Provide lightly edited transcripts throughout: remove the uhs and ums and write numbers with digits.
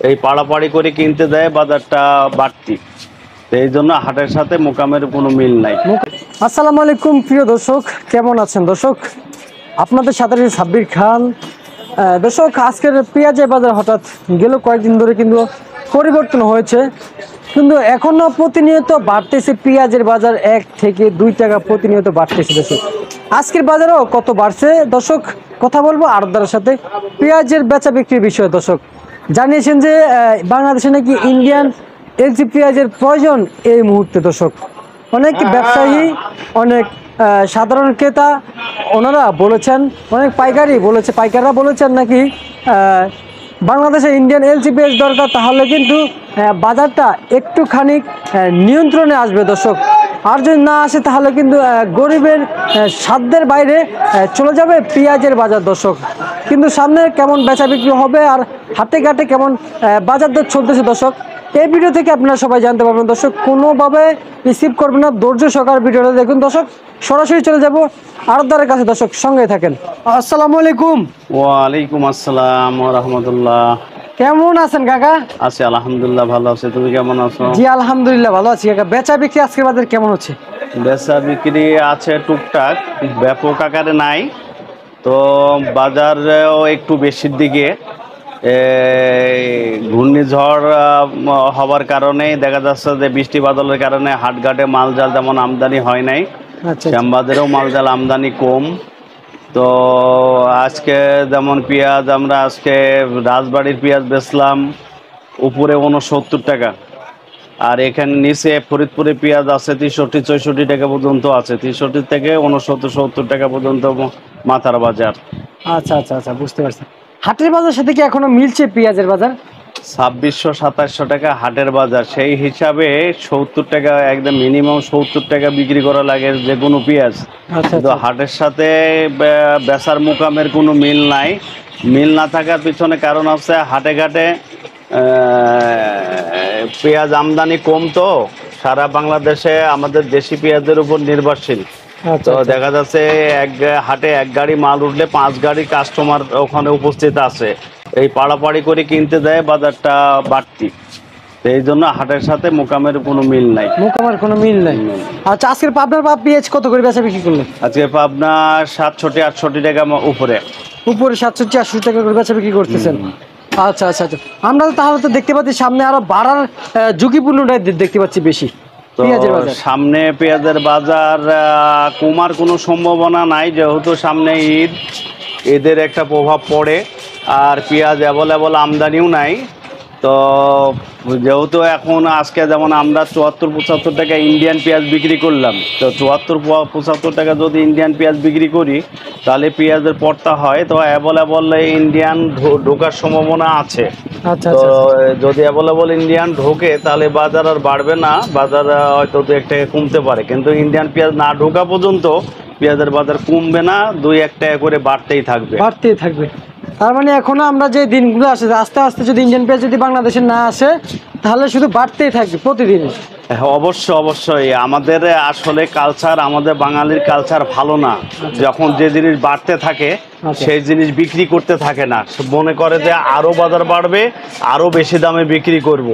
এই পাড়াপাড়ি করে কিনতে দেয়, বাজারটা বাড়তি। এই জন্য হাটের সাথে মোকামের কোনো মিল নাই। আসসালামু আলাইকুম প্রিয় দর্শক, কেমন আছেন দর্শক? আপনাদের সাথে সাব্বির খান। দর্শক, আজকের পেঁয়াজের বাজার হঠাৎ গেল কয়েকদিন ধরে কিন্তু পরিবর্তন হয়েছে, কিন্তু এখনো প্রতিনিয়ত বাড়তেছে। পেঁয়াজের বাজার 1 থেকে 2 টাকা প্রতিনিয়ত বাড়তেছে দর্শক। আজকের বাজারও কত বাড়ছে দর্শক, কথা বলবো আড়তদারের সাথে পেঁয়াজের বেচা বিক্রির বিষয়ে। দর্শক জানিয়েছেন যে বাংলাদেশে নাকি ইন্ডিয়ান এলসি পেঁয়াজের প্রয়োজন এই মুহূর্তে। দর্শক অনেক ব্যবসায়ী, অনেক সাধারণ ক্রেতা ওনারা বলেছেন, অনেক পাইকাররা বলেছেন নাকি বাংলাদেশে ইন্ডিয়ান এলসি পেঁয়াজ দরকার, তাহলে কিন্তু বাজারটা একটুখানি নিয়ন্ত্রণে আসবে দর্শক। আর যদি না আসে তাহলে কিন্তু গরিবের সাধ্যের বাইরে চলে যাবে পেঁয়াজের বাজার দর্শক। কিন্তু সামনে কেমন বেচা বিক্রি হবে আর হাটে ঘাটে কেমন বাজার দর চলতেছে দর্শক, এই ভিডিও থেকে আপনারা সবাই জানতে পারবেন দর্শক। কোনোভাবে রিসিভ করবেন না, ধৈর্য সহকারে ভিডিওটা দেখুন দর্শক। সরাসরি চলে যাব আড়তদারের কাছে দর্শক, সঙ্গে থাকেন। আসসালামু আলাইকুম। ওয়ালাইকুম আসসালাম ওয়া রাহমাতুল্লাহ। কেমন আছেন কাকা? আছি আলহামদুলিল্লাহ, ভালো আছি। তুমি কেমন আছো? জি আলহামদুলিল্লাহ ভালো আছি কাকা। বেচা বিক্রি আজকের বাজার কেমন হচ্ছে? বেচা বিক্রি আছে টুকটাক, ব্যাপক আকারে নাই। তো বাজারেও একটু বেশির দিকে। ঘূর্ণিঝড় হওয়ার কারণে দেখা যাচ্ছে যে বৃষ্টি বাদলের কারণে হাটঘাটে মালজাল তেমন আমদানি হয় নাই। আচ্ছা, শ্যামবাজারেও মালজাল আমদানি কম। তো আজকে যেমন পেঁয়াজ, আমরা আজকে রাজবাড়ির পেঁয়াজ বেচলাম উপরে 69 টাকা, আর এখানে নিচে ফরিদপুরে পেঁয়াজ আছে 63-64 টাকা পর্যন্ত আছে। 63 থেকে 69-70 টাকা পর্যন্ত মাথার বাজার। আচ্ছা আচ্ছা আচ্ছা, বুঝতে পারছি। হাটের বাজার সাথে কি এখনো মিলছে পেঁয়াজের বাজার? 2600-2700 টাকা হাটের বাজার, সেই হিসাবে 70 টাকা একদম মিনিমাম 70 টাকা বিক্রি করা লাগে যে কোনো পেঁয়াজ। আচ্ছা কিন্তু হাটের সাথে বেচার মুকামের কোনো মিল নাই। মিল না থাকার পিছনে কারণ আছে হাটে ঘাটে পেঁয়াজ আমদানি কম। তো সারা বাংলাদেশে আমাদের দেশি পেঁয়াজের উপর নির্ভরশীল। তো দেখা যাচ্ছে এক হাটে এক গাড়ি মাল উঠলে 5 গাড়ি কাস্টমার ওখানে উপস্থিত আছে। এই পাড়াপাড়ি করে কিনতে দেয়, বাজারটা বাড়তি। এই জন্য হাটের সাথে মোকামের কোনো মিল নাই। মোকামের কোনো মিল নাই। আচ্ছা, আজকের পাবনার পেঁয়াজ কত করে বেচা বিক্রি করলেন? আজকে পাবনা 67-68 টাকা উপরে। 67-68 টাকা করে বেচা বিক্রি করতেছেন। আচ্ছা আচ্ছা আচ্ছা, আমরা তাহলে তো দেখতে পাচ্ছি সামনে আরো বাড়ার ঝুঁকিপূর্ণটাই দেখতে পাচ্ছি বেশি পেঁয়াজের বাজার। সামনে পেঁয়াজের বাজার কমার কোনো সম্ভাবনা নাই, যেহেতু সামনে ঈদের একটা প্রভাব পড়ে, আর পেঁয়াজ অ্যাভেলেবল আমদানিও নাই। তো যেহেতু এখন আজকে যেমন আমরা 74-75 টাকা ইন্ডিয়ান পেঁয়াজ বিক্রি করলাম, তো 74-75 টাকা যদি ইন্ডিয়ান পেঁয়াজ বিক্রি করি তাহলে পেঁয়াজের পড়তা হয়। তো অ্যাভেলেবল ইন্ডিয়ান ঢোকার সম্ভাবনা আছে। তো যদি অ্যাভেলেবল ইন্ডিয়ান ঢোকে তাহলে বাজার আর বাড়বে না, বাজার হয়তো 2-1 টাকা কমতে পারে। কিন্তু ইন্ডিয়ান পেঁয়াজ না ঢোকা পর্যন্ত পেঁয়াজের বাজার কমবে না, 2-1 টাকা করে বাড়তেই থাকবে। তার মানে এখনো আমরা যে দিনগুলো আসে আস্তে আস্তে যদি ইন্ডিয়ান পেঁয়াজ যদি বাংলাদেশে না আসে তাহলে শুধু বাড়তেই থাকবে প্রতিদিন। অবশ্যই আমাদের আসলে কালচার, আমাদের বাঙালির কালচার ভালো না। যখন যে জিনিস বাড়তে থাকে সেই জিনিস বিক্রি করতে থাকে না, মনে করে যে আরো বাজার বাড়বে, আরো বেশি দামে বিক্রি করব।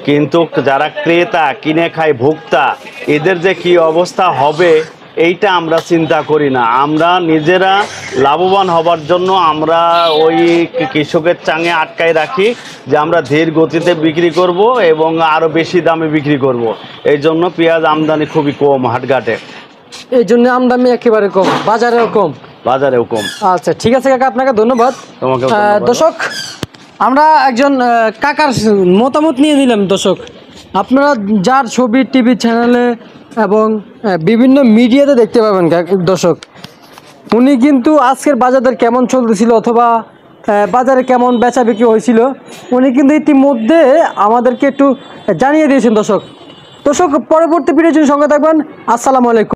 কিন্তু যারা ক্রেতা, কিনে খায় ভোক্তা, এদের যে কি অবস্থা হবে এইটা আমরা চিন্তা করি না। আমরা নিজেরা লাভবান হবার জন্য আমরা ওই কৃষকের চাঙে আটকায় রাখি যে আমরা ধীর গতিতে বিক্রি করব এবং আরো বেশি দামে বিক্রি করব। এই জন্য পেঁয়াজ আমদানি খুবই কম হাটঘাটে। এই জন্য আমদানি একেবারে কম, বাজারেও কম। আচ্ছা ঠিক আছে কাকা, আপনাকে ধন্যবাদ। দর্শক, আমরা একজন কাকার মতামত নিয়ে নিলাম দর্শক। আপনারা যার ছবি টিভি চ্যানেলে এবং বিভিন্ন মিডিয়াতে দেখতে পাবেন দর্শক, উনি কিন্তু আজকের বাজারের কেমন চলতেছিল অথবা বাজারে কেমন বেচা বিক্রি হয়েছিল উনি কিন্তু ইতিমধ্যে আমাদেরকে একটু জানিয়ে দিয়েছেন দর্শক। পরবর্তী ভিডিওর জন্য সঙ্গে থাকবেন। আসসালামু আলাইকুম।